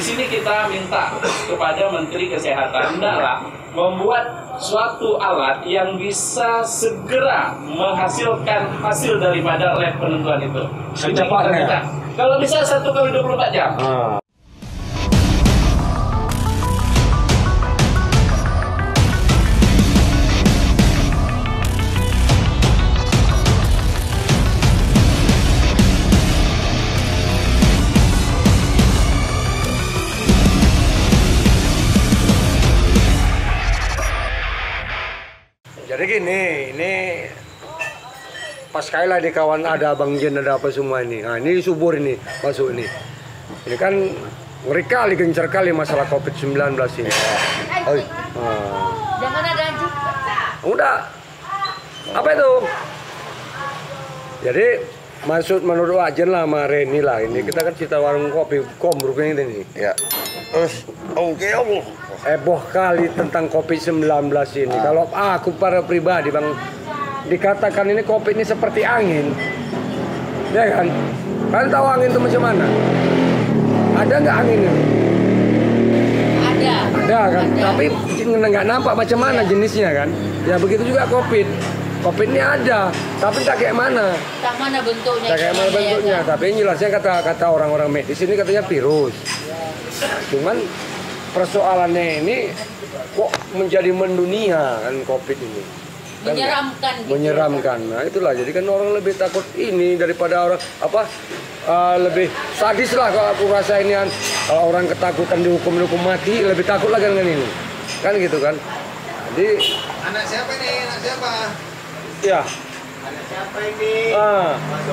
sini kita minta kepada Menteri Kesehatan adalah membuat suatu alat yang bisa segera menghasilkan hasil daripada lab penentuan itu. Secepatnya. Kalau bisa 1x24 jam. Jadi gini, ini pas sekali lah di kawan ada Bang Jen, ada apa semua ini. Nah ini subur ini, masuk ini. Ini kan ngeri kali, gencar kali masalah COVID-19 ini. Jangan ada anjing. Udah. Apa itu? Jadi maksud menurut Ajen lah sama Reni lah. Ini kita kan cerita warung kopi kombruk ini nih. Ya. Terus oke. Heboh kali tentang COVID-19 ini. Kalau aku pada pribadi Bang, dikatakan ini COVID ini seperti angin. Ya kan? Kalian tahu angin itu macam mana? Ada nggak angin ini? Ada kan? Ada. Tapi nggak nampak macam mana jenisnya kan? Ya begitu juga COVID. COVID ini ada, tapi tak kayak mana? Tak mana bentuknya. Tak kayak mana bentuknya. Tapi yang jelasnya kata orang-orang medis ini katanya virus. Cuman persoalannya ini kok menjadi mendunia kan COVID ini. Kan Menyeramkan. Gitu. menyeramkan. Nah itulah, jadi kan orang lebih takut ini daripada orang lebih sadis lah kalau aku rasa ini kan. Kalau orang ketakutan dihukum mati, lebih takut lagi dengan ini. Kan gitu kan. Jadi Anak siapa nih? Anak siapa? ya. Anak siapa ini?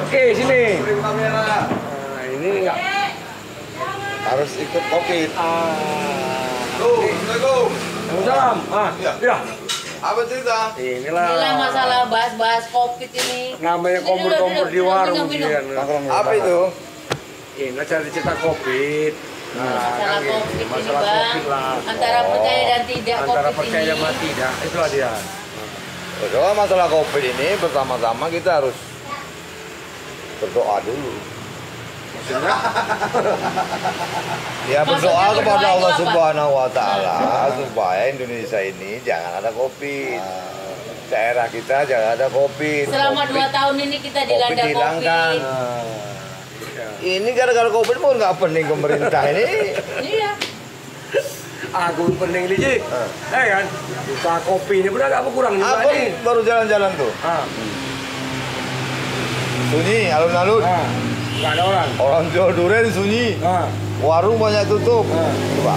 Oke sini. Kirim kamera. Nah, ini enggak. Harus ikut COVID. Assalamualaikum. Salam. Ya. Apa cerita? Inilah masalah bahas COVID ini. namanya kompor-kompor di warung minum. kan. Apa itu? Ini cerita COVID. Masalah kan gitu. COVID ini Masalah Bang. COVID lah. Antara percaya dan tidak Antara COVID percaya ini. sama tidak, itulah dia. Kalau masalah COVID ini pertama-tama kita harus berdoa dulu. Maksudnya? Ya berdoa Maksudnya kepada berdoa Allah itu apa? Subhanahu wa Ta'ala supaya Indonesia ini jangan ada COVID. Daerah kita jangan ada COVID. Selama 2 tahun ini kita dilanda dihilangkan. COVID. Ini gara-gara COVID pun nggak pening pemerintah ini. Iya. Aku pening Liji. Kan? Usaha kopi ini benar nggak kurang juga Apa nih. baru jalan-jalan tuh? Sunyi, alun-alun. Nggak ada orang. Orang jual durian sunyi. Warung banyak tutup. Coba.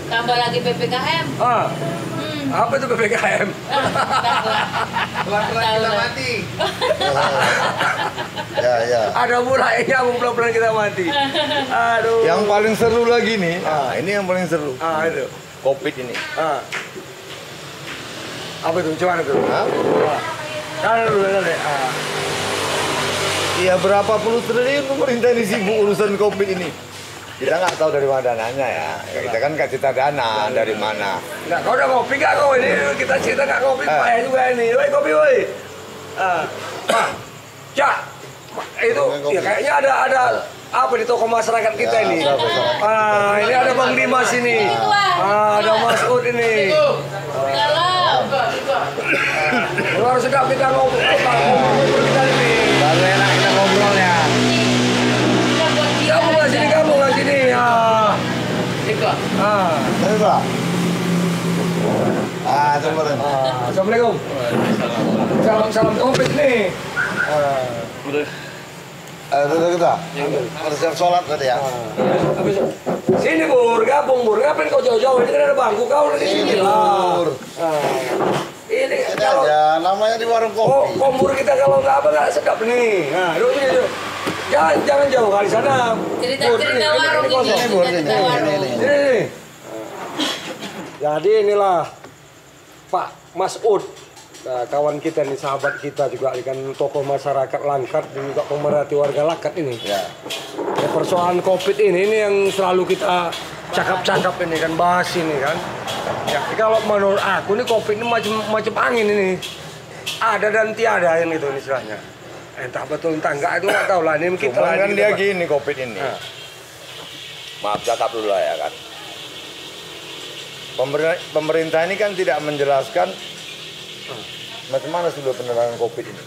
Tambah lagi PPKM. Apa itu PPKM? Pelan-pelan kita mati. Ya. Ada mulainya pelan-pelan kita mati. Aduh. Yang paling seru lagi nih. Ini yang paling seru. Itu. COVID ini. Apa itu? Cuman itu. Kan dulu deh. Iya, berapa puluh triliun pemerintah ini sibuk urusan COVID ini. Kita nggak tahu dari mana dananya ya. Kita kan nggak cerita dana dari mana. Nggak, kau udah kopi nggak kau ini? Kita cerita nggak kopi, payah juga ini. Woi kopi woi. Cak, itu ya kayaknya ada apa di toko masyarakat kita ini? Ini ada Bang Dimas ini. Ada Mas Ud ini. Salam. Harus sedap kita ngobrol kita ini. Baru enak kita ngobrol ya. Kamu nggak sini ya. Coba. Coba. Assalamualaikum. Salam COVID nih. Kita. Harus siap sholat tadi ya. Sini Bur, gabung Bur. Ngapain kau jauh-jauh? Ini kan ada bangku kau di sini lah. Ini kalau Ya, namanya di warung kopi. kompor kita kalau nggak sedap nih. Nah, duduk sini dulu. Jangan jauh kali sana. Cerita-cerita warung ini. Cerita warung. Ini. Jadi inilah Pak Mas Ud. Nah, kawan kita nih, sahabat kita juga kan tokoh masyarakat Langkat dan juga pemerhati warga Langkat ini. Ya, persoalan COVID ini yang selalu kita cakap-cakap ini kan, bahas ini kan. Ya, kalau menurut aku nih COVID ini macam angin ini. Ada dan tiada yang itu istilahnya. Entah betul entah enggak itu nggak tahu lah, ini kita Cuman kan dia gini COVID ini. Maaf cakap dulu lah ya kan. Pemerintah ini kan tidak menjelaskan macam mana sudah penanganan COVID ini.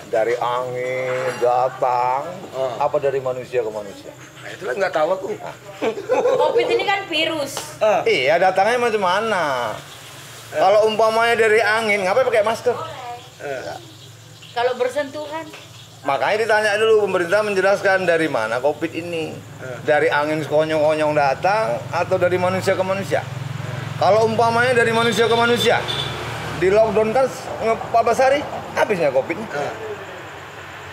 Dari angin datang, apa dari manusia ke manusia? Nah, itulah nggak tahu aku. COVID ini kan virus. Iya, datangnya macam mana? Kalau umpamanya dari angin, ngapain pakai masker? Kalau bersentuhan. Makanya ditanya dulu, pemerintah menjelaskan dari mana COVID ini. Dari angin sekonyong-konyong datang atau dari manusia ke manusia? Kalau umpamanya dari manusia ke manusia, di lockdown kan 14 hari, habisnya COVID.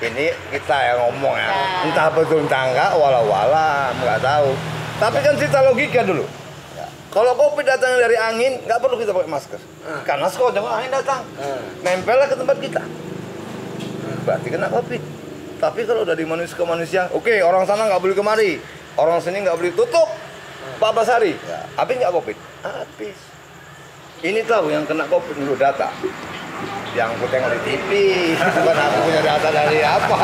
Ini kita yang ngomong ya, entah betul entah enggak, walau-walau nggak tahu. Tapi kan cerita logika dulu. Kalau COVID datangnya dari angin, nggak perlu kita pakai masker. Karena sekonyong angin datang, nempellah ke tempat kita. Berarti kena COVID. Tapi kalau dari manusia ke manusia, oke, orang sana nggak boleh kemari, orang sini nggak boleh, tutup 14 hari. Habis nggak COVID? Habis. Ini tahu yang kena COVID dulu data. Yang aku tengok di TV, bukan aku punya data dari apa.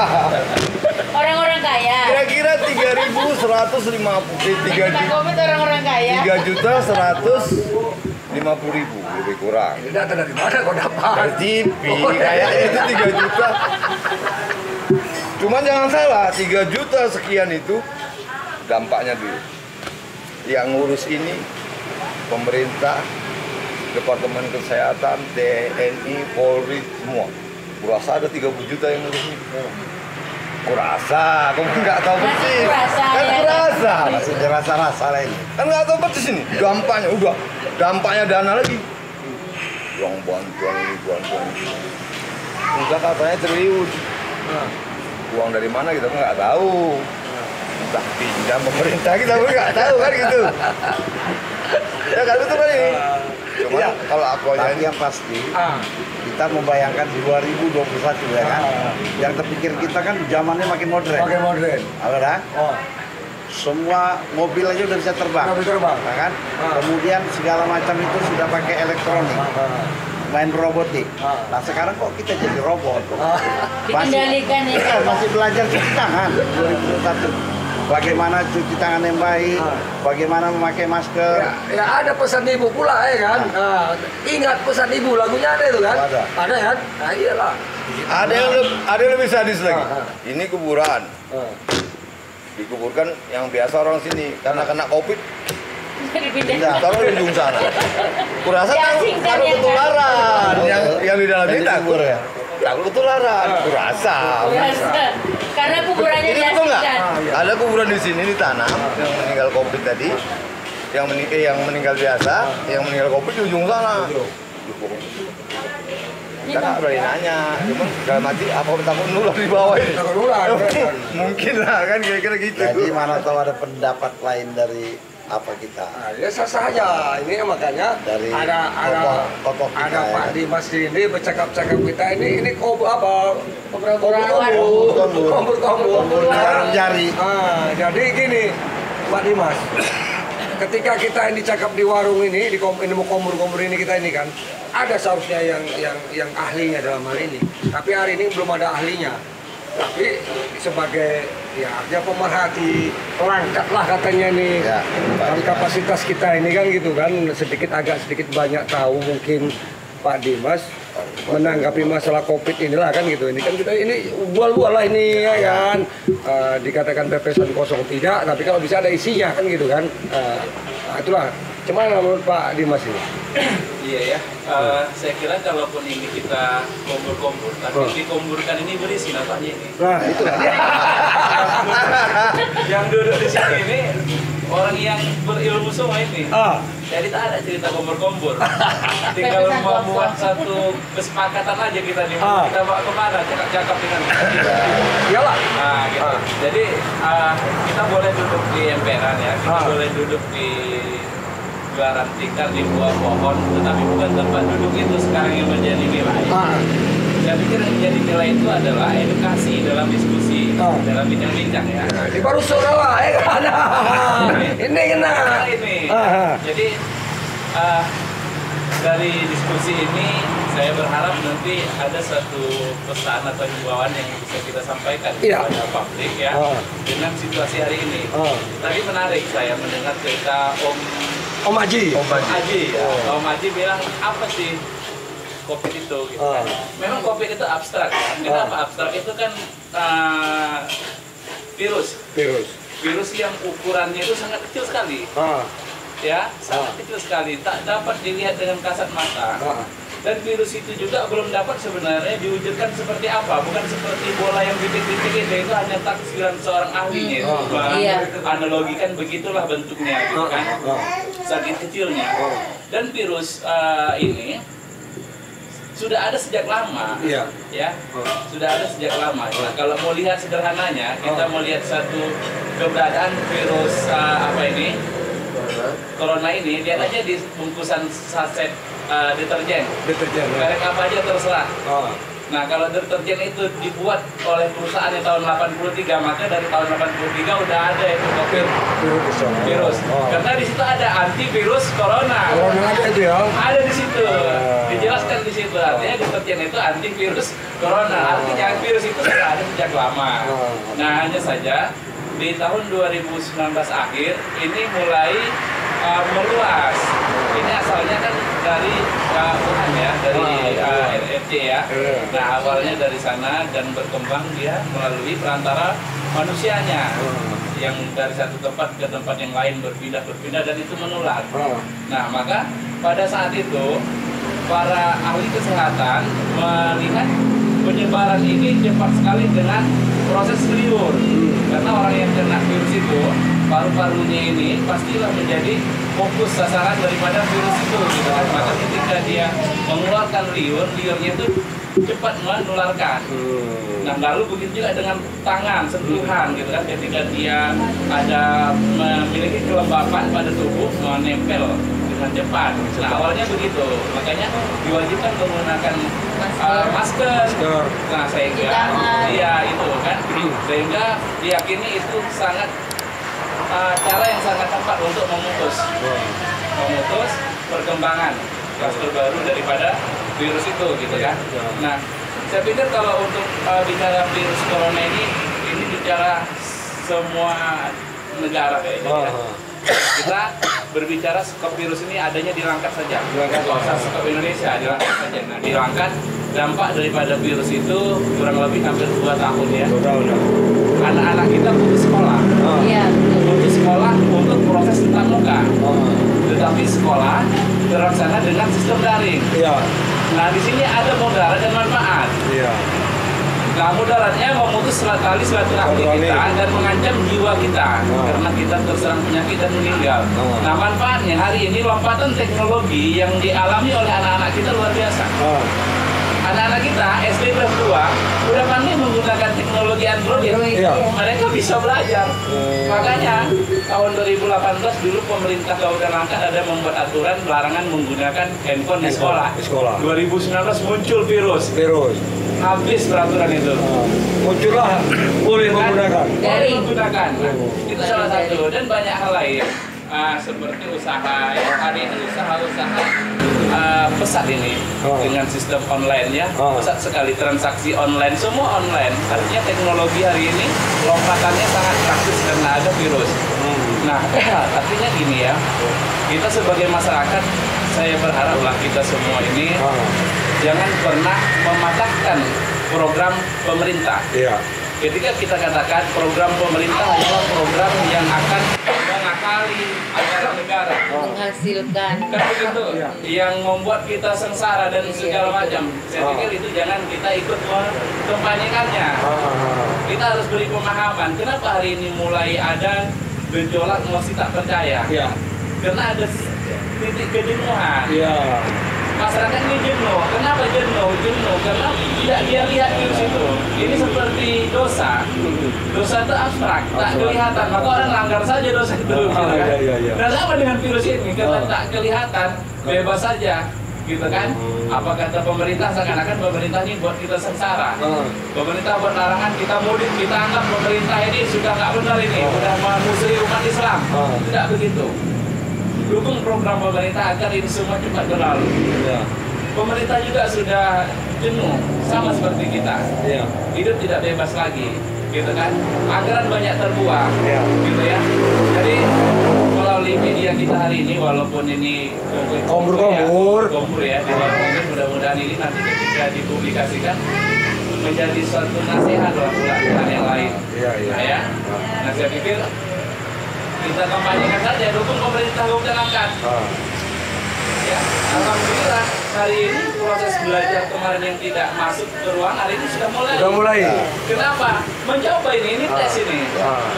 Orang-orang kaya. Kira-kira 3.150, Kena COVID orang-orang kaya. 3.150.000 lebih kurang. Ini data dari mana kau dapat? Dari TV, kayaknya itu 3 juta. Cuman jangan salah, 3 juta sekian itu dampaknya dulu. Yang ngurus ini pemerintah, Departemen Kesehatan, TNI, Polri, semua. Kurasa ada 30 juta yang ngurus ini. Kurasa, kamu nggak tahu persis. Kan kurasa. Masih dirasa-rasa lah ini. Kan nggak tahu persis ini. Dampaknya udah, dampaknya dana lagi. Uang bantuan ini, bantuan ini. Udah katanya triliun. Uang dari mana kita nggak tahu. Entah pinjam pemerintah kita pun nggak tahu kan gitu. Ya kan betul kan ini. Cuma Ya, kalau aku aja tapi yang pasti kita membayangkan 2021 ya kan. Yang terpikir kita kan zamannya makin modern. Pakai modern. Ada Oh, semua mobil aja udah bisa terbang. Udah bisa terbang. Ya kan? Kemudian segala macam itu sudah pakai elektronik. Main robotik. Nah sekarang kok kita jadi robot? Dikendalikan ya. Masih belajar cuci tangan 2021. Bagaimana cuci tangan yang baik, bagaimana memakai masker. ya ada pesan ibu pula ya kan. Ingat pesan ibu, lagunya ada itu kan? Ada. Ada kan? Nah iyalah. ada yang lebih sadis lagi. Ini kuburan. Dikuburkan yang biasa orang sini karena kena COVID. Dipindah. Taruh di ujung sana. Kurasa Diasingkan takut ya kan? ketularan. Yang di dalam ini takut. ya. Takut ketularan. Kurasa. Karena kuburannya Ini betul nggak? diasingkan. Ada kuburan di sini ditanam yang meninggal COVID tadi, yang meninggal biasa, yang meninggal COVID di ujung sana. Kita nggak berani nanya, cuman dalam hati apa takut nular di bawah ini? Takut nular. Mungkin lah kan kira-kira gitu. Jadi mana tahu ada pendapat lain dari apa kita. Nah, ya sah saja. Ini makanya Dari ada tokoh kita, ada Pak ya. Dimas ini bercakap-cakap kita ini apa Kumpul jarum jari. Jadi gini Pak Dimas, ketika kita ini cakap di warung ini ini mau kombur ini kita ini kan ada seharusnya yang ahlinya dalam hal ini, tapi hari ini belum ada ahlinya. Tapi sebagai ya artinya pemerhati pelangkat lah katanya nih, Ya, dari kapasitas kita ini kan gitu kan agak sedikit banyak tahu mungkin Pak Dimas menanggapi masalah COVID inilah kan gitu. Ini kan kita ini bual-bual lah ini ya kan. Dikatakan pepesan kosong tidak, tapi kalau bisa ada isinya kan gitu kan. Itulah. Gimana menurut Pak Dimas ini? Iya ya, saya kira kalaupun ini kita kumpul-kumpul, tapi dikumburkan ini berisi nampaknya ini. Nah, itulah. Yang duduk di sini ini orang yang berilmu semua ini. Jadi tak ada cerita kumpul-kumpul. Tinggal membuat satu kesepakatan aja kita nih. Kita bawa kemana? Cakap-cakap dengan. Iyalah. Nah, gitu. Jadi kita boleh duduk di emperan ya, kita boleh duduk di gelaran tikar di bawah pohon, tetapi bukan tempat duduk itu sekarang yang menjadi nilai. Saya pikir yang menjadi nilai itu adalah edukasi dalam diskusi, dalam bincang-bincang ya. Ini baru saudara ya kan. Ini kena. Ini. Jadi dari diskusi ini saya berharap nanti ada satu pesan atau himbauan yang bisa kita sampaikan Iya. kepada publik ya dengan situasi hari ini. Tadi menarik saya mendengar cerita Om Aji. Om Aji ya. Om Aji bilang apa sih COVID itu gitu kan. Memang COVID itu abstrak kan. Kenapa abstrak? Itu kan virus yang ukurannya itu sangat kecil sekali. Ya, sangat kecil sekali, tak dapat dilihat dengan kasat mata. Dan virus itu juga belum dapat sebenarnya diwujudkan seperti apa, bukan seperti bola yang titik-titik itu hanya taksiran seorang ahlinya itu. Analogikan begitulah bentuknya gitu kan, saking kecilnya. Dan virus ini sudah ada sejak lama, ya, sudah ada sejak lama. Nah, kalau mau lihat sederhananya, kita mau lihat satu keberadaan virus corona ini, lihat aja di bungkusan saset deterjen. Merek apa aja terserah. Nah, kalau deterjen itu dibuat oleh perusahaan di tahun 83, maka dari tahun 83 udah ada itu virus. Karena di situ ada antivirus corona. Ada di situ. Dijelaskan di situ. Artinya deterjen itu antivirus corona. Artinya virus itu sudah ada sejak lama. Nah, hanya saja di tahun 2019 akhir ini mulai meluas. Ini asalnya kan dari Wuhan ya, dari RRC ya. Nah, awalnya dari sana dan berkembang dia melalui perantara manusianya yang dari satu tempat ke tempat yang lain berpindah dan itu menular. Nah, maka pada saat itu para ahli kesehatan melihat penyebaran ini cepat sekali dengan proses liur. Karena orang yang kena virus itu, paru-parunya ini pastilah menjadi fokus sasaran daripada virus itu gitu kan. Maka ketika dia mengeluarkan liurnya itu cepat menularkan. Nah, lalu begitu juga dengan tangan, sentuhan gitu kan, ketika dia ada memiliki kelembapan pada tubuh, menempel dengan cepat. Nah, awalnya begitu, makanya diwajibkan menggunakan masker. Nah, sehingga itu kan, sehingga diyakini itu sangat cara yang sangat tepat untuk memutus perkembangan klaster baru daripada virus itu gitu kan. Nah, saya pikir kalau untuk bicara virus corona ini bicara semua negara kayaknya. Kita berbicara skop virus ini adanya di Langkat saja. Nggak usah skop Indonesia, di Langkat saja. Nah, di Langkat dampak daripada virus itu kurang lebih hampir 2 tahun ya. Anak-anak kita putus sekolah. Putus sekolah untuk proses tatap muka. Tetapi sekolah terlaksana dengan sistem daring. Nah, di sini ada mudarat dan manfaat. Nah, mudaratnya memutus tali silaturahmi kita dan mengancam jiwa kita karena kita terserang penyakit dan meninggal. Nah, manfaatnya hari ini lompatan teknologi yang dialami oleh anak-anak kita luar biasa. Anak-anak kita SD kelas 2 udah pandai menggunakan teknologi Android. Mereka bisa belajar. Makanya tahun 2018 dulu pemerintah Kabupaten Langkat ada membuat aturan larangan menggunakan handphone di sekolah. 2019 muncul virus. Habis peraturan itu. Muncullah boleh menggunakan. Nah, itu salah satu dan banyak hal lain. Seperti usaha ya, hari ini usaha pesat ini dengan sistem online ya, pesat sekali transaksi online, semua online. Artinya teknologi hari ini lompatannya sangat praktis karena ada virus. Nah, artinya gini ya, kita sebagai masyarakat, saya berharaplah kita semua ini jangan pernah mematahkan program pemerintah. Ketika kita katakan program pemerintah adalah program yang akan mengakali anggaran negara, menghasilkan, kan begitu, yang membuat kita sengsara dan segala macam. Saya pikir itu jangan kita ikut mengkampanyekannya. Kita harus beri pemahaman. Kenapa hari ini mulai ada gejolak emosi tak percaya? Karena ada titik kejenuhan. Masyarakat ini jenuh. Kenapa jenuh? Karena tidak dia lihat virus itu. Ini seperti dosa. Dosa itu abstrak, tak kelihatan. Maka orang langgar saja dosa itu. Dan sama dengan virus ini, karena tak kelihatan, bebas saja. Gitu kan? Apa kata pemerintah, seakan-akan pemerintah ini buat kita sengsara. Pemerintah buat larangan kita mudik, kita anggap pemerintah ini sudah nggak benar ini, sudah memusuhi umat Islam. Tidak begitu. Dukung program pemerintah agar ini semua cepat berlalu. pemerintah juga sudah jenuh, sama seperti kita. Iya. Hidup tidak bebas lagi, gitu kan? Anggaran banyak terbuang, Iya. gitu ya. Jadi melalui media kita hari ini, walaupun ini kompur ya, di bawah mungkin mudah-mudahan ini nanti ketika dipublikasikan menjadi suatu nasihat lah pula yang lain. Iya, iya. Nah, ya. Nah, saya pikir kita kampanyekan saja, dukung pemerintah Kabupaten Langkat. Ya, alhamdulillah hari ini proses belajar kemarin yang tidak masuk ke ruang hari ini sudah mulai. Sudah mulai. Kenapa? Mencoba ini tes ini.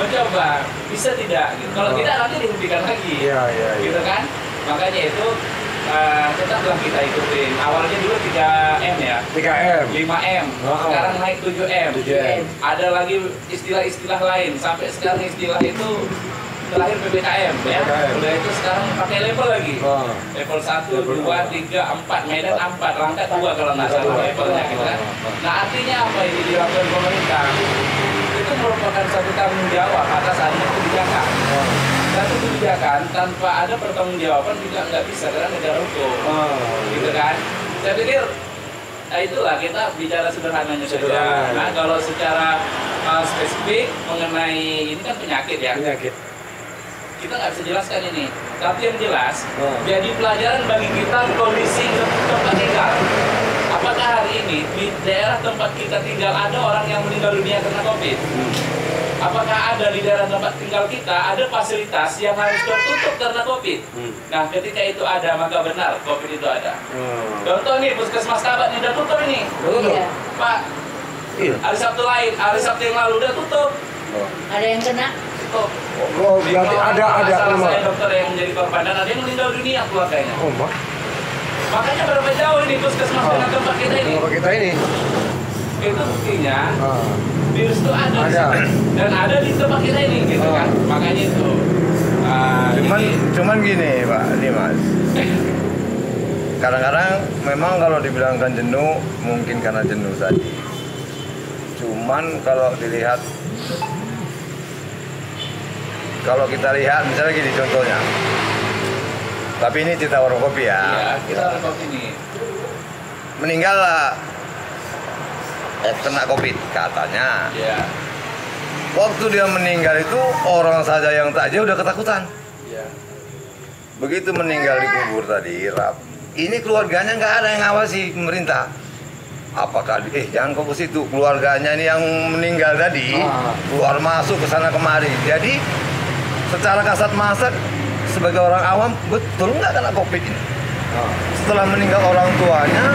Mencoba bisa tidak? Gitu. Kalau tidak nanti dihentikan lagi. Iya, iya, iya. Gitu kan? Makanya itu tetaplah kita ikutin. Awalnya dulu 3M ya. 3M. 5M. Sekarang naik 7M. 7M. Ada lagi istilah-istilah lain. Sampai sekarang istilah itu terakhir PPKM ya. Udah itu sekarang pakai level lagi. Level 1, 2, 3, 4, Medan 4, Langkat 2 kalau nggak salah levelnya gitu kan. Nah artinya apa ini dilakukan pemerintah? Itu merupakan satu tanggung jawab atas adanya kebijakan. Satu kebijakan tanpa ada pertanggungjawaban juga nggak bisa karena negara hukum. Gitu kan. Saya pikir nah itulah kita bicara sederhananya saja. Nah kalau secara spesifik mengenai ini kan penyakit ya. Penyakit. Kita nggak bisa jelaskan ini, tapi yang jelas jadi pelajaran bagi kita kondisi tempat tinggal. Apakah hari ini di daerah tempat kita tinggal ada orang yang meninggal dunia karena COVID? Apakah ada di daerah tempat tinggal kita ada fasilitas yang harus tertutup karena COVID? Nah, ketika itu ada maka benar COVID itu ada. Contoh nih puskesmas Tabat ini udah tutup ini. Iya. Pak, hari Sabtu yang lalu udah tutup. Ada yang kena? Tutup. Oh, berarti ada Salah rumah. saya dokter yang menjadi korban dan ada yang meninggal dunia keluarganya. Oh, Mak. Makanya berapa jauh ini puskesmas dengan tempat kita ini? Tempat kita ini. Itu buktinya virus itu ada. Dan ada di tempat kita ini gitu kan. Makanya itu. Cuman gini Pak Dimas. Kadang-kadang memang kalau dibilangkan jenuh mungkin karena jenuh saja. Cuman kalau dilihat kalau kita lihat misalnya gini contohnya, tapi ini cerita warung kopi ya. Iya, kita warung kopi ini. Meninggal kena COVID katanya. Iya. Waktu dia meninggal itu orang saja yang takjil udah ketakutan. Iya. Begitu meninggal di kubur tadi, ini keluarganya nggak ada yang ngawasi pemerintah. Apakah jangan kok ke situ, keluarganya ini yang meninggal tadi keluar masuk ke sana kemari. Jadi secara kasat mata sebagai orang awam betul nggak kena COVID ini? Setelah meninggal orang tuanya,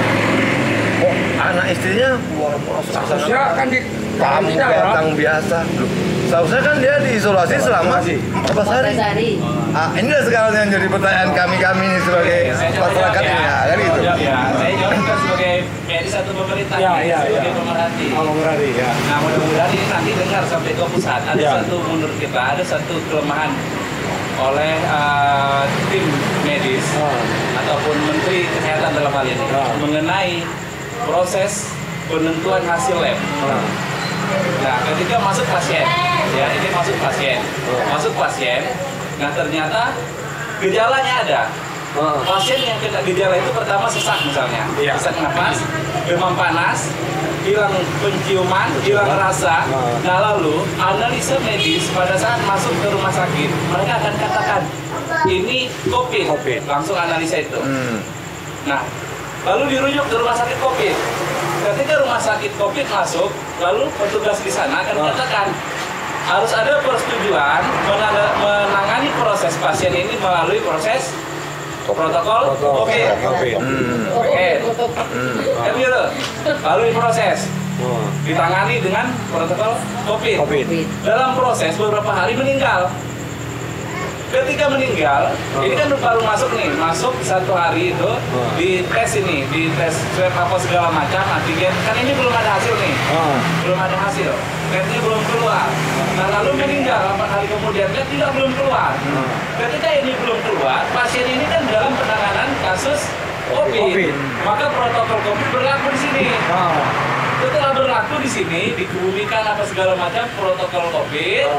kok anak istrinya keluar masuk ke sana? Kan di Tamu datang biasa. Seharusnya kan dia diisolasi selama 14 hari. Inilah sekarang yang jadi pertanyaan kami ini sebagai masyarakat ini, kan gitu. Ya, saya jawab juga sebagai medis atau pemerintah, sebagai pemerhati. Pemerhati ya. Nah, mudah-mudahan ini nanti dengar sampai ke pusat. Ada satu menurut kita ada satu kelemahan oleh tim medis ataupun Menteri Kesehatan dalam hal ini mengenai proses penentuan hasil lab. Nah, ketika masuk pasien, ya ini masuk pasien, nah ternyata gejalanya ada. Pasien yang kena gejala itu pertama sesak misalnya, sesak nafas, demam panas, hilang penciuman, hilang rasa. Nah lalu analisa medis pada saat masuk ke rumah sakit, mereka akan katakan ini COVID. Langsung analisa itu. Nah, lalu dirujuk ke rumah sakit COVID. Ketika rumah sakit COVID masuk, lalu petugas di sana akan katakan harus ada persetujuan menangani proses pasien ini melalui proses protokol COVID. Kan gitu. Lalu diproses, ditangani dengan protokol COVID. Dalam proses beberapa hari meninggal. Ketika meninggal, ini kan baru masuk nih, masuk 1 hari itu di tes swab apa segala macam antigen, kan ini belum ada hasil nih, belum ada hasil, tesnya belum keluar. Nah lalu meninggal 4 hari kemudian kan tidak belum keluar. Ketika ini belum keluar, pasien ini kan dalam penanganan kasus COVID, maka protokol COVID berlaku di sini. Setelah berlaku di sini, dikebumikan apa segala macam protokol COVID.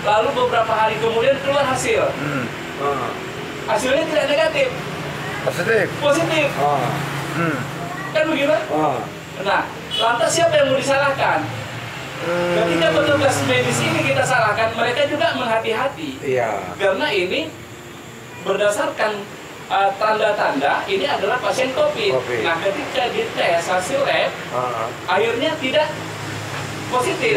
Lalu beberapa hari kemudian keluar hasil. Hasilnya tidak negatif. Positif. Kan begitu? Nah, lantas siapa yang mau disalahkan? Ketika petugas medis ini kita salahkan, mereka juga menghati-hati. Karena ini berdasarkan tanda-tanda ini adalah pasien COVID. Nah, ketika dites hasil lab, akhirnya tidak positif,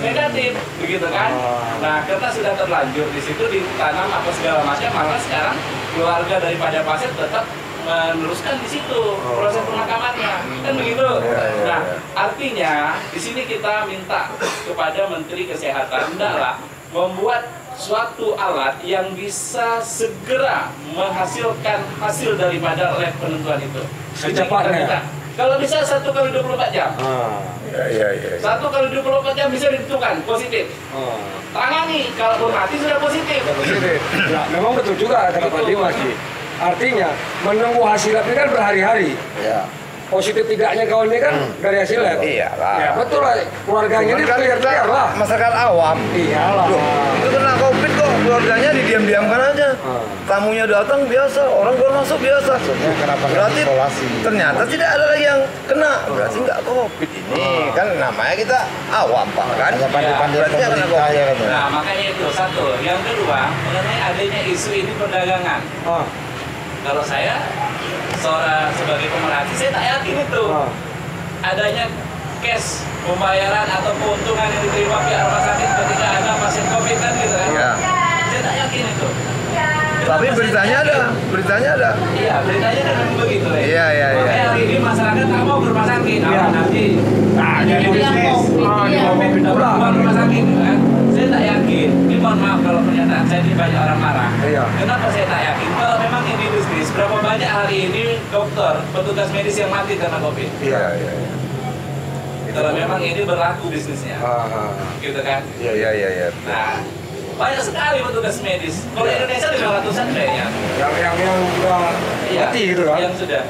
negatif, begitu kan? Nah, karena sudah terlanjur di situ ditanam apa segala macam, maka sekarang keluarga daripada pasien tetap meneruskan di situ proses pemakamannya, kan begitu? Nah, artinya di sini kita minta kepada Menteri Kesehatan hendaklah membuat suatu alat yang bisa segera menghasilkan hasil daripada lab penentuan itu. Secepatnya. Kalau bisa 1 kali 24 jam. 1 kali 24 jam bisa ditentukan positif. Tangani, kalau mati sudah positif. Ya, memang betul juga kata Pak Dimas. Artinya menunggu hasil lab ini kan berhari-hari. Positif tidaknya kawan ini kan dari hasil lab. Iyalah. Ya betul lah, keluarganya ini kan clear lah. Masyarakat awam. Iyalah. Loh, itu kena COVID kok, keluarganya didiam-diamkan aja. Tamunya datang biasa, orang keluar masuk biasa. Kenapa Berarti isolasi? ternyata tidak ada lagi yang kena. Berarti nggak COVID ini. Kan namanya kita awam Pak kan. Hanya pandai-pandai Berarti nggak kena pemerintah COVID. ya kan. Nah, makanya itu satu. Yang kedua, mengenai adanya isu ini perdagangan. Kalau saya sebagai pemerhati, saya tak yakin itu adanya cash pembayaran atau keuntungan yang diterima pihak rumah sakit ketika ada pasien COVID kan gitu kan? Saya tak yakin itu. Tapi beritanya ada. Iya, beritanya kan begitu ya. Iya. Makanya hari ini masyarakat tak mau ke rumah sakit. Nanti Jadi yang COVID kita keluar rumah sakit kan? Saya tak yakin. Ini mohon maaf kalau pernyataan saya ini banyak orang marah. Kenapa saya tak yakin? Kalau memang ini bisnis, berapa banyak hari ini dokter, petugas medis yang mati karena COVID? Iya. Kalau memang ini berlaku bisnisnya, gitu kan? Iya. Nah, banyak sekali petugas medis. Kalau Indonesia 500-an kayaknya. Yang udah mati gitu kan? Yang sudah.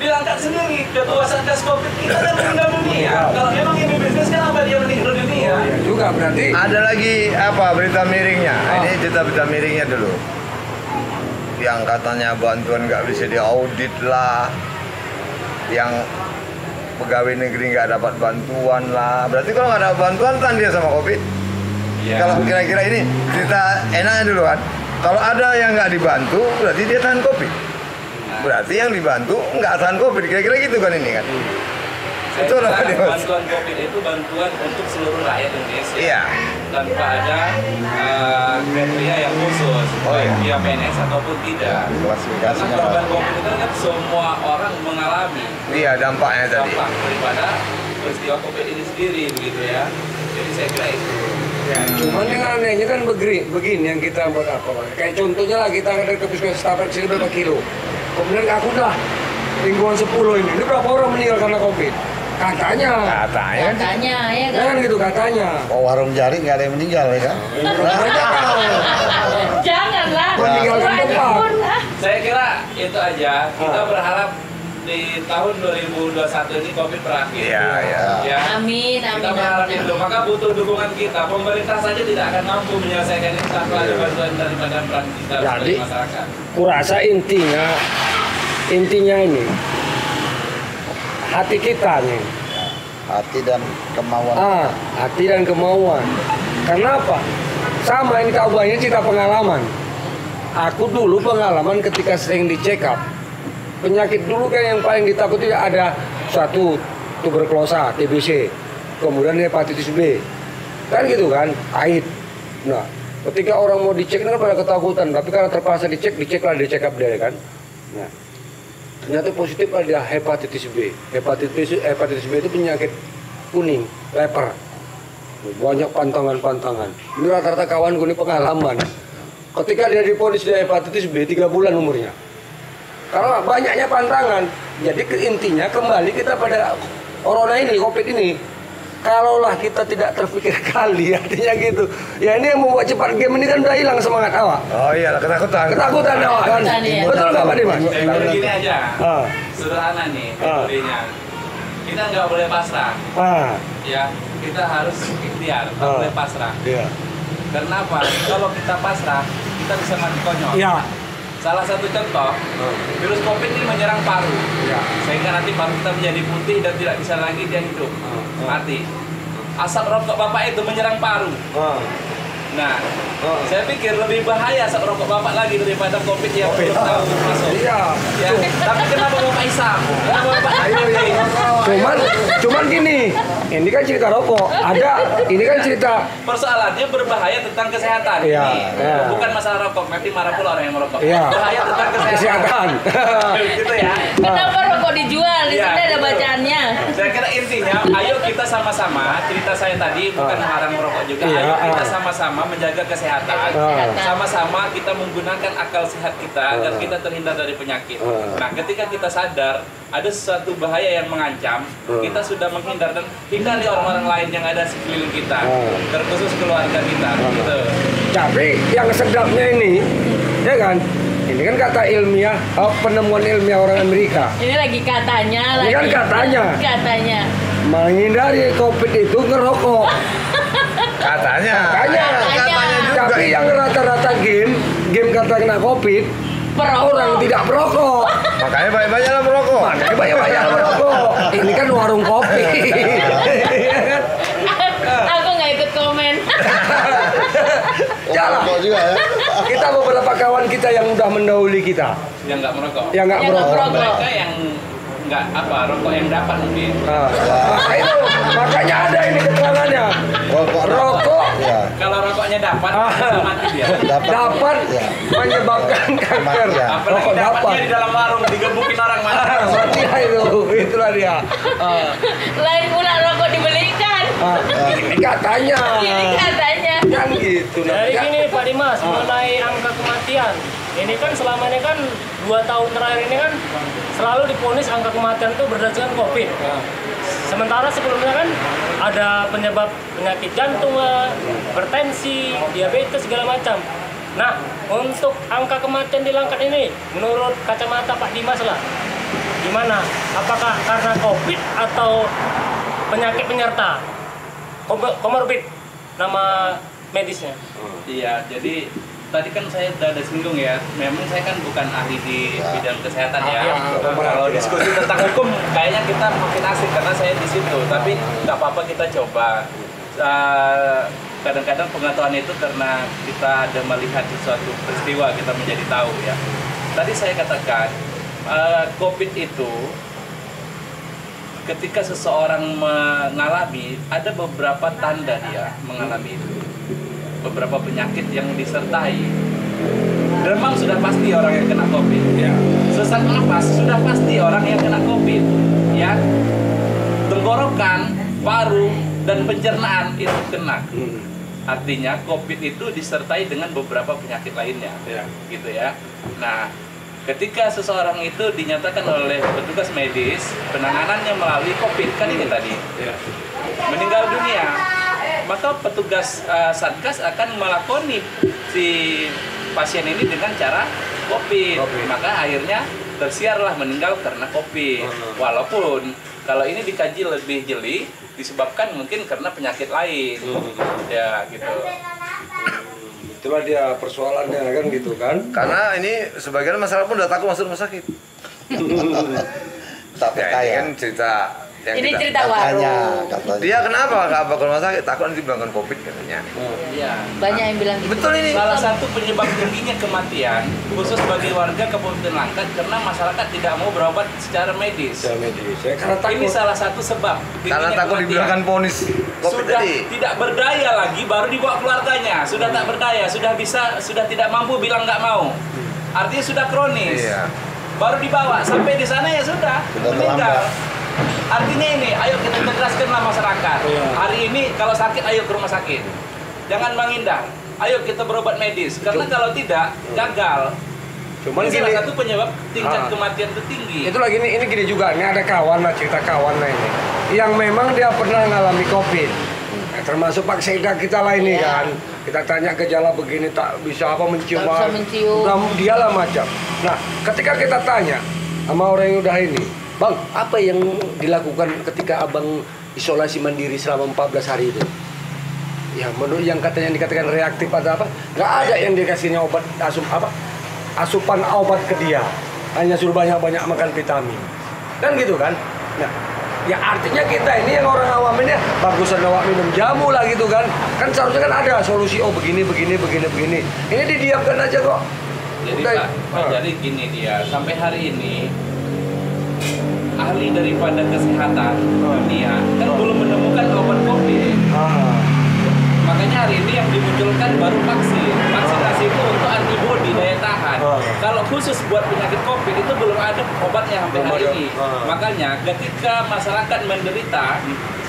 Diangkat sendiri ketua satgas COVID kita kan meninggal dunia. Kalau memang ini bisnis, kenapa dia meninggal dunia? Juga berarti. Ada lagi apa berita miringnya? Ini cerita berita miringnya dulu. Yang katanya bantuan nggak bisa diaudit lah. Yang pegawai negeri nggak dapat bantuan lah. Berarti kalau nggak dapat bantuan kan dia sama COVID. Kalau kira-kira ini cerita enaknya dulu kan. Kalau ada yang nggak dibantu, berarti dia tahan COVID. Berarti yang dibantu nggak tahan COVID. Kira-kira gitu kan ini kan. Itu Saya kira bantuan COVID itu bantuan untuk seluruh rakyat Indonesia. Iya. Tanpa ada kriteria yang khusus, baik dia PNS ataupun tidak. Karena korban COVID itu kan semua orang mengalami dampaknya tadi. dampak daripada peristiwa COVID ini sendiri, begitu ya. Jadi saya kira itu. Cuman yang anehnya kan begini yang kita buat apa? Kayak contohnya lah kita ada ke puskesmas Setapak sini berapa kilo. Kemudian aku dah lingkungan 10 ini berapa orang meninggal karena COVID? Katanya ya kan gitu katanya. Warung jari nggak ada yang meninggal ya kan? Janganlah. Meninggalkan tempat. Saya kira itu aja. Kita berharap di tahun 2021 ini COVID berakhir. Ya. Amin. Kita berharap itu. Maka butuh dukungan kita. Pemerintah saja tidak akan mampu menyelesaikan ini tanpa ada bantuan daripada peran kita sebagai masyarakat. Kurasa intinya ini hati kita nih. Hati dan kemauan. Hati dan kemauan. Karena apa? Sama ini banyak cerita pengalaman. Aku dulu pengalaman ketika sering di check up. Penyakit dulu kan yang paling ditakuti ada satu tuberkulosa, TBC, kemudian hepatitis B, kan gitu kan, AIDS. Nah, ketika orang mau dicek kan pada ketakutan, tapi karena terpaksa dicek lah di check up dia kan. Nah, ternyata positif ada hepatitis B. Hepatitis B itu penyakit kuning, leper. Banyak pantangan. Ini rata-rata kawan gue ini pengalaman. Ketika dia diponis dia hepatitis B 3 bulan umurnya. Karena banyaknya pantangan. Jadi intinya kembali kita pada corona ini, COVID ini. Kalaulah kita tidak terpikir kali, artinya gitu. Ya ini yang membuat cepat game ini kan udah hilang semangat awak. Oh iya, Ketakutan awak kan. Betul nggak Pak Dimas? Saya kira gini aja. Sederhana nih metodenya. Kita nggak boleh pasrah. Ya, kita harus ikhtiar, nggak boleh pasrah. Kenapa? Kalau kita pasrah, kita bisa mati konyol. Iya. Salah satu contoh, virus COVID ini menyerang paru, sehingga nanti paru kita menjadi putih dan tidak bisa lagi dia hidup, mati. Asap rokok bapak itu menyerang paru. Nah, saya pikir lebih bahaya asap rokok bapak lagi daripada COVID yang belum tahu masuk. Iya. Ya, tapi kenapa bapak isap? Kenapa bapak Cuman gini, ini kan cerita rokok. Ini kan cerita. Persoalannya berbahaya tentang kesehatan. Iya, Ini iya. bukan masalah rokok, nanti marah pula orang yang merokok. Iya. Bahaya tentang kesehatan. Gitu ya. Kenapa rokok dijual? Di Iya. sini ada bacaannya. Saya kira intinya, ayo kita sama-sama, cerita saya tadi bukan melarang merokok juga. Iya, Ayo kita sama-sama menjaga kesehatan. Kesehatan. Sama-sama kita menggunakan akal sehat kita agar kita terhindar dari penyakit. Nah, ketika kita sadar ada sesuatu bahaya yang mengancam, kita sudah menghindar dan hindari orang-orang lain yang ada sekeliling kita, terkhusus keluarga kita. Gitu. Tapi yang sedapnya ini, ya kan? Ini kan kata ilmiah, penemuan ilmiah orang Amerika. Ini lagi katanya. Ini kan katanya. Katanya. Menghindari COVID itu ngerokok. Katanya. Katanya juga. Tapi yang rata-rata game kata kena COVID, Perokok. orang tidak perokok. Makanya banyak-banyaklah merokok. Makanya banyak merokok. Ini kan warung kopi. Iya kan? Aku nggak ikut komen. Jalan. Rokok juga ya. Kita beberapa kawan kita yang udah mendahului kita, Yang nggak merokok. yang nggak Yang nggak merokok. merokok. Mereka yang nggak rokok yang dapat mungkin. Nah, itu makanya ada ini keterangannya. Rokok. Rokok Ya. Kalau rokoknya dapat, bisa mati dia. dapat Ya. menyebabkan kanker. Ya. Apalagi Rokok dapat. dapatnya di dalam warung digebukin orang mati. Mati lah itulah dia. Lain pula rokok dibelikan. Ini katanya. Ini katanya. Kan gitu. Dari gini Pak Dimas, mengenai angka kematian, ini kan selama ini kan 2 tahun terakhir ini kan selalu diponis angka kematian itu berdasarkan COVID. Sementara sebelumnya kan ada penyebab penyakit jantung, hipertensi, diabetes segala macam. Nah, untuk angka kematian di Langkat ini, menurut kacamata Pak Dimas lah, gimana? Apakah karena COVID atau penyakit penyerta? Komorbid, nama medisnya. Iya, jadi tadi kan saya udah ada singgung ya. Memang saya kan bukan ahli di bidang kesehatan ya. Kalau diskusi tentang hukum, kayaknya kita makin asik karena saya di situ. Tapi nggak apa-apa kita coba. Kadang-kadang pengetahuan itu karena kita ada melihat sesuatu peristiwa kita menjadi tahu ya. Tadi saya katakan COVID itu ketika seseorang mengalami, ada beberapa tanda dia mengalami itu, beberapa penyakit yang disertai. Demam sudah pasti orang yang kena COVID. Sesak napas sudah pasti orang yang kena COVID. Ya, tenggorokan, paru, dan pencernaan itu kena. Artinya COVID itu disertai dengan beberapa penyakit lainnya, gitu ya. Nah, ketika seseorang itu dinyatakan oleh petugas medis penanganannya melalui COVID kan ini tadi meninggal dunia, maka petugas Satgas akan melakoni si pasien ini dengan cara COVID. Maka akhirnya tersiarlah meninggal karena COVID. Walaupun kalau ini dikaji lebih jeli disebabkan mungkin karena penyakit lain, ya gitu. Itulah dia persoalannya kan gitu kan. Karena ini sebagian masalah pun udah takut masuk rumah sakit. Tapi Ya, ini kayak kan cerita yang Ini kita- cerita katanya, warung. katanya. Dia kenapa nggak ke rumah sakit? Takut nanti bilang COVID katanya. Iya. Banyak yang bilang gitu. Betul ini. Salah satu penyebab tingginya kematian khusus bagi warga Kabupaten Langkat karena masyarakat tidak mau berobat secara medis. Saya medis. Saya karena Ini takut. salah satu sebab Karena tingginya takut kematian. dibilangkan ponis COVID Sudah tadi. tidak berdaya lagi baru dibawa keluarganya. Sudah tak berdaya, sudah tidak mampu bilang nggak mau. Artinya sudah kronis. Iya. Baru dibawa sampai di sana ya sudah meninggal. terlambat. Artinya ini, ayo kita tegaskanlah masyarakat. Hari ini kalau sakit ayo ke rumah sakit. Jangan menghindar. Ayo kita berobat medis. Karena kalau tidak gagal. Cuman Ini salah gini, satu penyebab tingkat Ah. kematian itu tinggi. itu lagi ini gini juga. Ini ada kawan lah, cerita kawan lah ini, yang memang dia pernah mengalami COVID. Termasuk Pak Sekda kita lah ini kan. Kita tanya gejala begini tak bisa apa mencium. Tak bisa mencium. Udah dialah macam. Nah, ketika kita tanya sama orang yang udah ini, Bang, apa yang dilakukan ketika abang isolasi mandiri selama 14 hari itu? Ya, menurut yang katanya dikatakan reaktif atau apa, nggak ada yang dikasihnya obat asam apa? asupan obat ke dia, hanya suruh banyak-banyak makan vitamin, kan gitu kan? Nah, ya artinya kita ini yang orang awam ini bagusan awak minum jamu lah gitu kan? Kan seharusnya kan ada solusi, oh begini. Ini didiamkan aja kok. Jadi Udah. Pak, jadi gini dia, sampai hari ini ahli daripada kesehatan dunia kan belum menemukan obat COVID. Makanya hari ini yang dimunculkan baru vaksin. Vaksinasi itu untuk antibodi daya tahan. Kalau khusus buat penyakit COVID itu belum ada obatnya sampai hari ini. Makanya ketika masyarakat menderita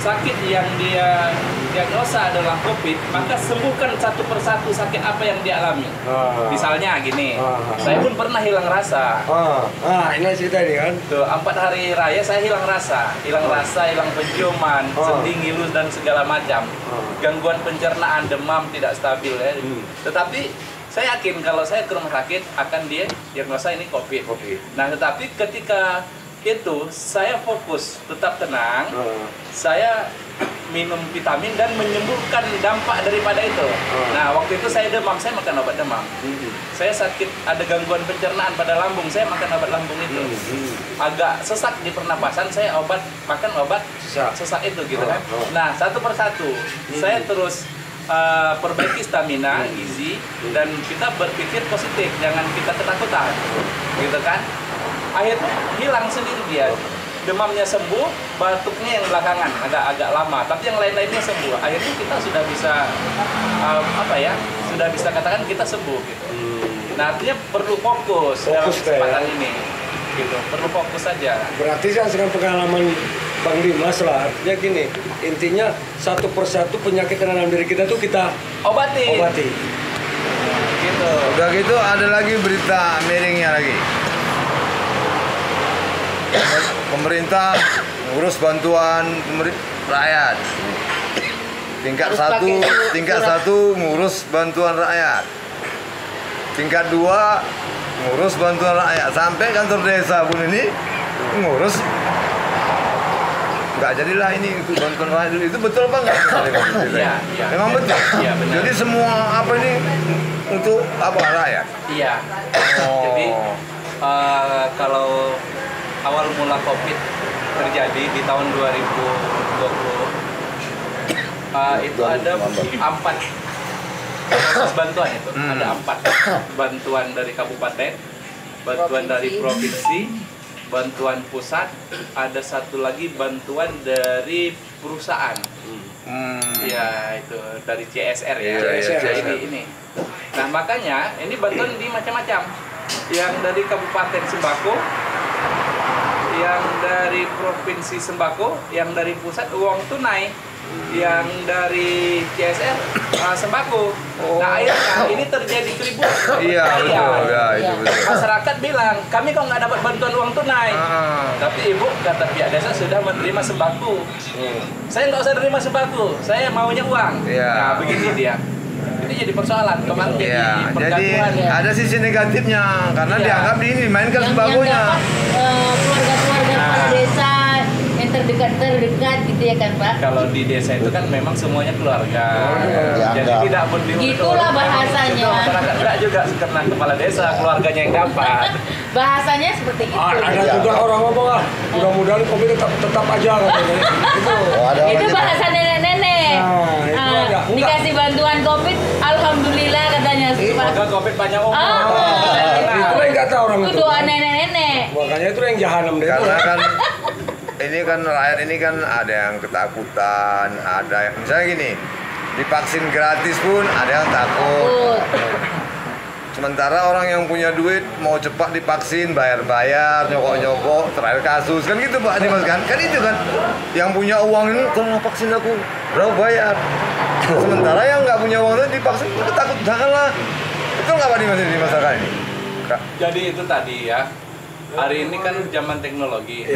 sakit yang dia diagnosa adalah COVID, maka sembuhkan satu persatu sakit apa yang dia alami. Misalnya gini, saya pun pernah hilang rasa. Ini cerita ini kan. Tuh, 4 hari raya saya hilang rasa, hilang penciuman, sendi, ngilu dan segala macam. Gangguan pencernaan, demam, tidak stabil ya. Tetapi saya yakin kalau saya ke rumah sakit akan dia diagnosa ini COVID. Nah, tetapi ketika itu saya fokus, tetap tenang, saya minum vitamin dan menyembuhkan dampak daripada itu. Nah, waktu itu saya demam, saya makan obat demam. Saya sakit, ada gangguan pencernaan pada lambung, saya makan obat lambung itu. Agak sesak di pernapasan, saya makan obat sesak itu gitu kan. Nah, satu persatu saya terus perbaiki stamina, gizi, dan kita berpikir positif, jangan kita ketakutan, gitu kan. Akhirnya hilang sendiri dia, demamnya sembuh, batuknya yang belakangan agak lama, tapi yang lain-lainnya sembuh. Akhirnya kita sudah bisa sudah bisa katakan kita sembuh gitu. Nah, artinya perlu fokus dalam kesempatan ini, gitu. Perlu fokus saja. Berarti kan dengan pengalaman Bang Dimas lah, artinya gini, intinya satu persatu penyakit dalam diri kita tuh kita obati. Gitu. Udah gitu ada lagi berita miringnya lagi. Pemerintah ngurus bantuan rakyat. Tingkat satu ngurus bantuan rakyat. Tingkat 2 ngurus bantuan rakyat. Sampai kantor desa pun ini ngurus. Nggak jadilah ini untuk bantuan rakyat. Itu betul apa enggak? Iya. Memang betul. Iya, benar. Jadi semua apa ini untuk apa rakyat? Iya. Jadi kalau awal mula COVID terjadi di tahun 2020, itu ada 4 proses bantuan itu. Ada 4 bantuan dari kabupaten, bantuan dari provinsi, bantuan pusat, ada satu lagi bantuan dari perusahaan. Ya itu dari CSR ya. Ini. Nah, makanya ini bantuan di macam-macam. Yang dari kabupaten sembako, yang dari provinsi sembako, yang dari pusat uang tunai, yang dari CSR sembako. Nah, akhirnya ini terjadi keributan. Iya, betul. Ya, itu betul. Masyarakat bilang, kami kok nggak dapat bantuan uang tunai. Tapi ibu kata pihak desa sudah menerima sembako. Saya nggak usah terima sembako, saya maunya uang. Nah, begini dia. Ini jadi persoalan kemarin jadi pergaduhan. Jadi ada sisi negatifnya karena dianggap ini mainkan sembakonya. Keluarga-keluarga kepala desa yang terdekat gitu ya kan Pak? Kalau di desa itu kan memang semuanya keluarga. Jadi tidak pun Gitulah bahasanya. Masyarakat tidak juga karena kepala desa keluarganya yang dapat. Bahasanya seperti itu. Ada juga orang ngomong mudah-mudahan COVID tetap aja katanya. Itu bahasa nenek-nenek. Itu ada. Dikasih bantuan COVID, alhamdulillah katanya. Semoga COVID panjang umur. Itu yang nggak tahu orang Itu doa nenek-nenek. Makanya itu yang jahanam deh. Karena kan ini kan rakyat ini kan ada yang ketakutan, ada yang misalnya gini, divaksin gratis pun ada yang takut. Sementara orang yang punya duit mau cepat divaksin, bayar-bayar, nyokok-nyokok, terakhir kasus kan gitu Pak Dimas kan itu kan yang punya uang ini kalau nggak vaksin aku berapa bayar. Sementara yang nggak punya uang itu divaksin itu takut janganlah. Betul nggak Pak Dimas di masyarakat ini? Jadi itu tadi ya. Hari ini kan zaman teknologi.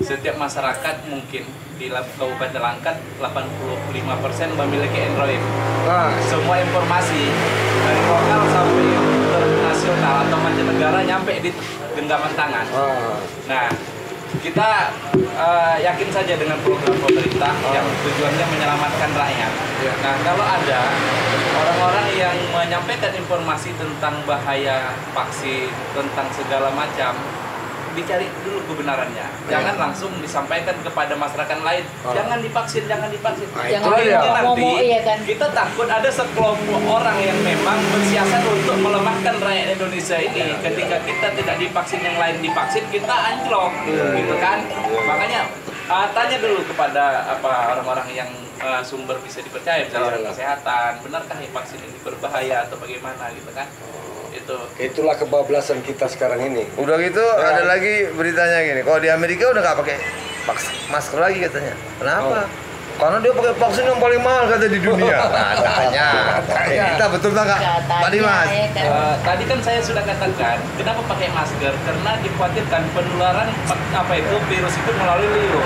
Setiap masyarakat mungkin di Kabupaten Langkat 85% memiliki Android. Semua informasi dari lokal sampai internasional atau mancanegara nyampe di genggaman tangan. Nah, kita yakin saja dengan program pemerintah yang tujuannya menyelamatkan rakyat. Nah, kalau ada orang-orang yang menyampaikan informasi tentang bahaya vaksin, tentang segala macam, dicari dulu kebenarannya. Jangan langsung disampaikan kepada masyarakat lain. Jangan divaksin, jangan divaksin. Jangan Nanti iya kan. kita takut ada sekelompok orang yang memang bersiasat untuk melemahkan rakyat Indonesia ini. Ketika kita tidak divaksin, yang lain divaksin, kita anjlok, gitu kan? Makanya tanya dulu kepada orang-orang yang sumber bisa dipercaya, misalnya orang kesehatan, benarkah vaksin ini berbahaya atau bagaimana, gitu kan? Itulah kebablasan kita sekarang ini. Udah gitu ada lagi beritanya gini, kalau di Amerika udah nggak pakai masker lagi katanya. Kenapa? Karena dia pakai vaksin yang paling mahal kata di dunia. Nah, katanya. Kita betul nggak Pak Dimas? Ya kan? Tadi kan saya sudah katakan, kenapa pakai masker? Karena dikhawatirkan penularan virus itu melalui liur.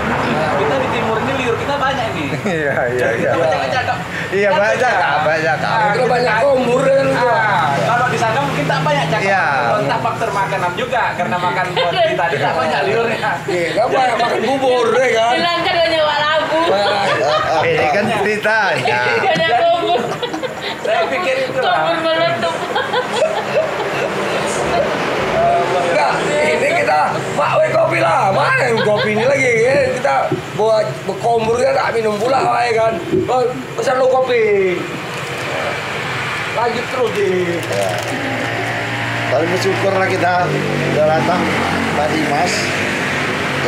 Kita di timur ini liur kita banyak nih. Iya. Kita banyak cakap. Iya banyak. Kita banyak kombur kan juga. Kalau di sana mungkin tak banyak cakap. Iya. Entah faktor makanan juga, karena makan roti tadi tak banyak liurnya. Iya, banyak makan bubur deh kan. Bilang kan banyak labu. Ini kan ceritanya. Banyak kombur. Saya pikir itu Kombur meletup. Enggak, ini kita kopi lah, main kopi ini lagi. Kita buat berkombur ya tak minum pula ya kan. Pesan lo kopi. Lanjut terus di. Ya. Tapi bersyukurlah kita udah datang Pak Dimas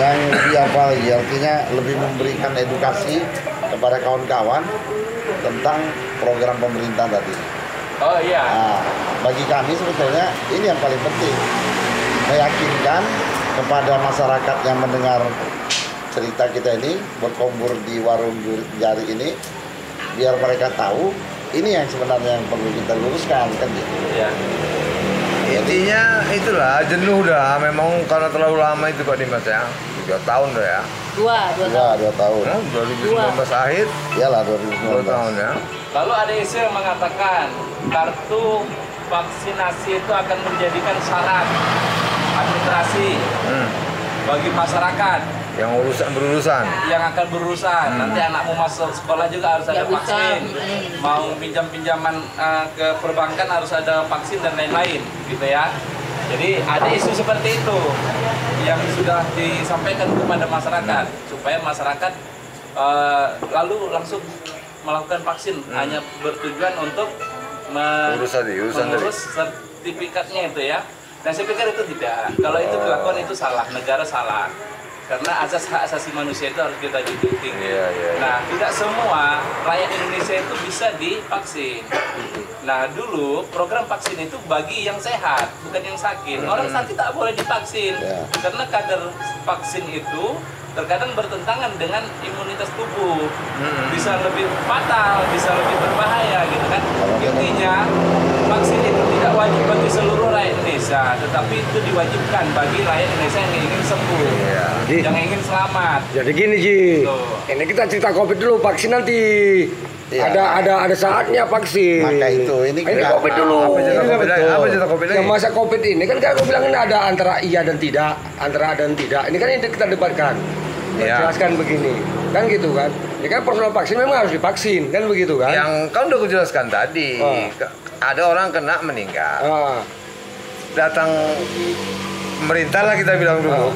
yang lebih apa lagi, artinya lebih memberikan edukasi kepada kawan-kawan tentang program pemerintah tadi. Oh iya. Nah, bagi kami sebetulnya ini yang paling penting, meyakinkan kepada masyarakat yang mendengar cerita kita ini berkombur di warung jari ini, biar mereka tahu ini yang sebenarnya yang perlu kita luruskan kan gitu. Iya. Intinya itulah jenuh dah, memang karena terlalu lama itu Pak Dimas ya. 3 tahun dah ya. 2 tahun. 2019 akhir. Iyalah 2 tahun 2019. ya. Lalu ada isu yang mengatakan kartu vaksinasi itu akan menjadikan syarat administrasi bagi masyarakat Yang berurusan. yang akan berurusan. Nanti anakmu masuk sekolah juga harus ada Ya, bisa. vaksin. Mau pinjam-pinjaman ke perbankan harus ada vaksin dan lain-lain, gitu ya. Jadi ada isu seperti itu yang sudah disampaikan kepada masyarakat supaya masyarakat lalu langsung melakukan vaksin hanya bertujuan untuk Urus tadi, urusan mengurus sertifikatnya itu ya. Dan saya pikir itu tidak. Kalau itu dilakukan itu salah, negara salah. Karena asas hak asasi manusia itu harus kita junjung tinggi. Iya. Nah, tidak semua rakyat Indonesia itu bisa divaksin. Nah, dulu program vaksin itu bagi yang sehat, bukan yang sakit. Orang sakit tak boleh divaksin. Ya. Karena kadar vaksin itu terkadang bertentangan dengan imunitas tubuh. Bisa lebih fatal, bisa lebih berbahaya gitu kan. Intinya vaksin itu tidak wajib bagi seluruh rakyat Indonesia, tetapi itu diwajibkan bagi rakyat Indonesia yang ingin sembuh, yang ingin selamat. Jadi gini Ji, Tuh. ini kita cerita COVID dulu, vaksin nanti. Iya. Ada saatnya vaksin. Maka itu, ini kita- COVID dulu. Apa cerita Ini COVID lagi? betul. Apa cerita COVID lagi? Yang masa COVID ini kan aku bilang ini ada antara iya dan tidak, antara ada dan tidak. Ini kan yang kita debatkan. Iya. Jelaskan begini, kan gitu kan? Ini kan personal vaksin memang harus divaksin, kan begitu kan? Yang kan udah aku jelaskan tadi. Oh. Ada orang kena meninggal. Ah, Datang pemerintah lah kita bilang dulu.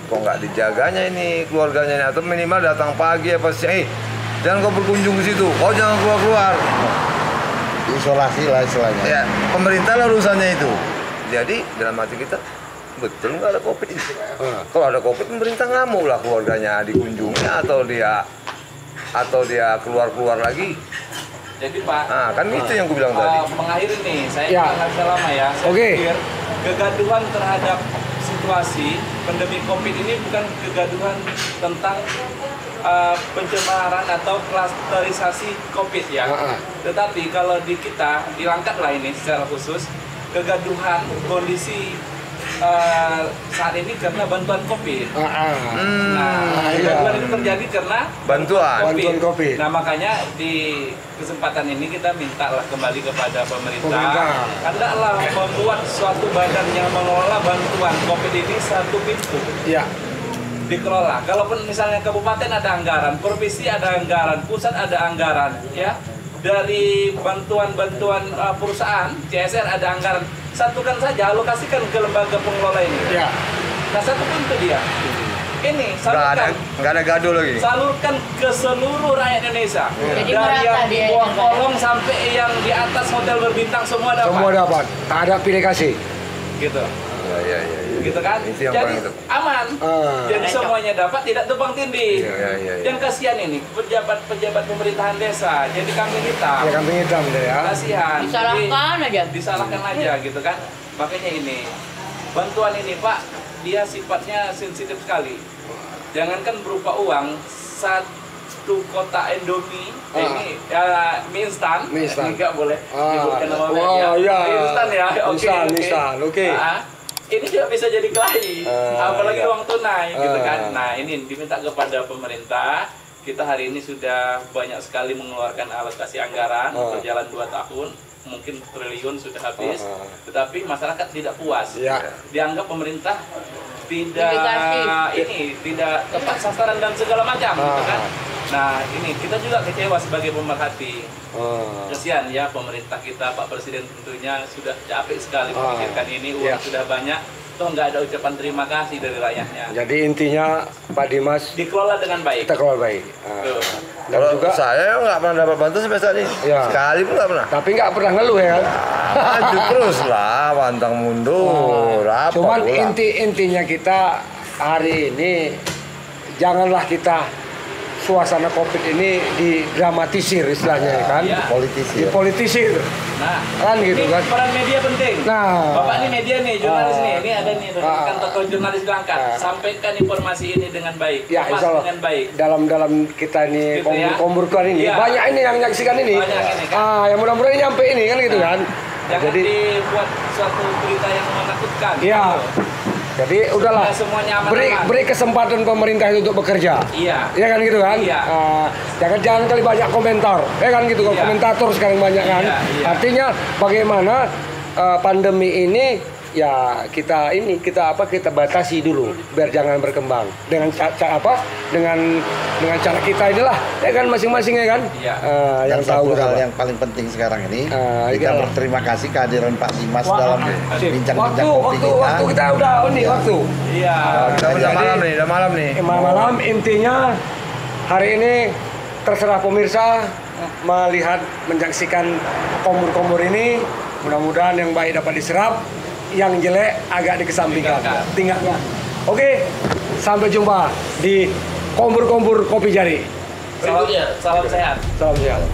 Kok nggak dijaganya ini keluarganya ini, atau minimal datang pagi apa siang, jangan kau berkunjung ke situ, kau jangan keluar. Isolasi lah istilahnya. Ya, pemerintah lah urusannya itu. Jadi dalam hati kita, betul nggak ada COVID ini? Kalau ada COVID, pemerintah ngamuk lah keluarganya dikunjungi atau dia keluar lagi. Jadi Pak, Nah, kan itu yang gue bilang tadi. mengakhiri nih, saya Ya. nggak bisa lama ya. Saya Oke. pikir kegaduhan terhadap situasi pandemi COVID ini bukan kegaduhan tentang pencemaran atau klasterisasi COVID ya. Tetapi kalau di kita, di Langkat lah ini secara khusus, kegaduhan kondisi saat ini karena bantuan COVID. Nah, kegaduhan itu terjadi karena Bantuan. Bantuan COVID. Nah, makanya di kesempatan ini kita minta lah kembali kepada pemerintah. Hendaklah membuat suatu badan yang mengelola bantuan COVID ini satu pintu. ya. dikelola. Kalaupun misalnya kabupaten ada anggaran, provinsi ada anggaran, pusat ada anggaran, ya. Dari bantuan-bantuan perusahaan, CSR ada anggaran. Satukan saja, alokasikan ke lembaga pengelola ini. Ya. Nah, satukan ke dia. Ini salurkan. Nggak ada gaduh lagi. Salurkan ke seluruh rakyat Indonesia. Jadi Dari merata yang di dia bawah yang kolong sampai yang di atas hotel berbintang semua dapat. Semua dapat. Tak ada pilih kasih. Gitu. Iya. Gitu kan? Itu yang Jadi paling aman. Jadi semuanya dapat, tidak tumpang tindih. Iya. Yang kasihan ini pejabat pemerintahan desa, jadi kambing hitam. Ya kambing hitam deh ya. Kasihan. Disalahkan Jadi, aja. disalahkan aja gitu kan. Makanya ini bantuan ini Pak, dia sifatnya sensitif sekali. Jangankan berupa uang, 1 kotak Indomie, ini mie instan, Mie instan. nggak boleh disebutkan nama merek Wah, ya. iya. Mie instan ya, Instan, oke. Ini juga bisa jadi kelahi, apalagi iya. uang tunai gitu kan. Ah. Nah ini diminta kepada pemerintah. Kita hari ini sudah banyak sekali mengeluarkan alokasi anggaran, berjalan 2 tahun, mungkin triliun sudah habis, tetapi masyarakat tidak puas. Ya. Dianggap pemerintah tidak Indikasi. tidak tepat sasaran dan segala macam, gitu kan. Nah ini kita juga kecewa sebagai pemerhati. Kasihan ya pemerintah kita, Pak Presiden tentunya sudah capek sekali memikirkan ini, uang sudah banyak, toh nggak ada ucapan terima kasih dari rakyatnya. Jadi intinya Pak Dimas Dikelola dengan baik. kita kelola baik. Tuh. Dan Kalau juga saya nggak pernah dapat bantuan sampai saat ini. Ya. Sekali pun nggak pernah. tapi nggak pernah ngeluh ya kan. Maju terus lah, pantang mundur. Apa Cuman pula? intinya kita hari ini janganlah kita suasana Covid ini didramatisir istilahnya ya kan. Iya. Dipolitisir. Nah, Kan gitu ini kan. peran media penting. Nah. Bapak ini media nih, jurnalis nih. Ini ada nih kan tokoh jurnalis diangkat. Sampaikan informasi ini dengan baik, Ya, kemas insya Allah. dengan baik. Dalam kita ini Gitu ya. kombur-komburkan ini Iya. banyak ini yang menyaksikan ini. Banyak ini, kan. Yang mudah-mudahan ini nyampe ini kan gitu kan. Jangan Jadi dibuat suatu berita yang menakutkan. Iya. Gitu. Jadi udahlah, Supaya semuanya aman-aman. beri kesempatan pemerintah itu untuk bekerja. Iya. Iya kan gitu kan? Iya. Jangan kali banyak komentar. Ya kan gitu, Iya. komentator sekarang banyak kan. Iya, iya. Artinya bagaimana pandemi ini ya kita batasi dulu biar jangan berkembang dengan dengan cara kita inilah ya kan masing-masing ya kan. Iya. Yang Dan tahu satu hal apa. yang paling penting sekarang ini, kita iya. berterima kasih kehadiran Pak Dimas Wah, dalam sip. bincang-bincang kopi waktu kita udah waktu. Iya. Udah malam nih. Malam intinya hari ini terserah pemirsa melihat menyaksikan kombur-kombur ini, mudah-mudahan yang baik dapat diserap, yang jelek agak dikesampingkan. Tinggalkan. Oke, sampai jumpa di kombur-kombur kopi jari. Salam sehat. Salam sehat.